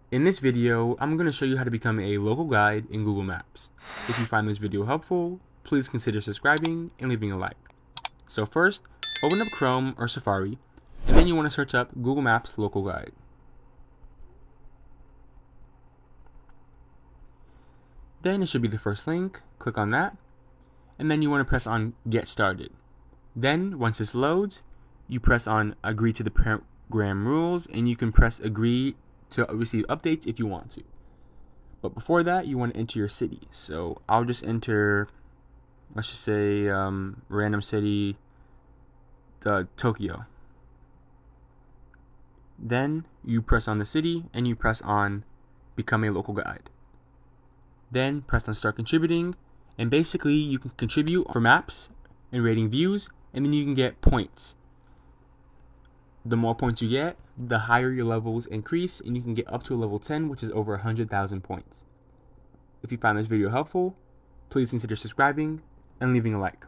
In this video, I'm going to show you how to become a local guide in Google Maps. If you find this video helpful, please consider subscribing and leaving a like. So first, open up Chrome or Safari, and then you want to search up Google Maps Local Guide. Then it should be the first link, click on that, and then you want to press on Get Started. Then, once this loads, you press on Agree to the program rules, and you can press Agree to receive updates if you want to. But before that, you want to enter your city. So I'll just enter, let's just say, random city, Tokyo. Then you press on the city and you press on Become a Local Guide. Then press on Start Contributing, and basically you can contribute for maps and rating views, and then you can get points. The more points you get, the higher your levels increase, and you can get up to a level 10, which is over 100,000 points. If you found this video helpful, please consider subscribing and leaving a like.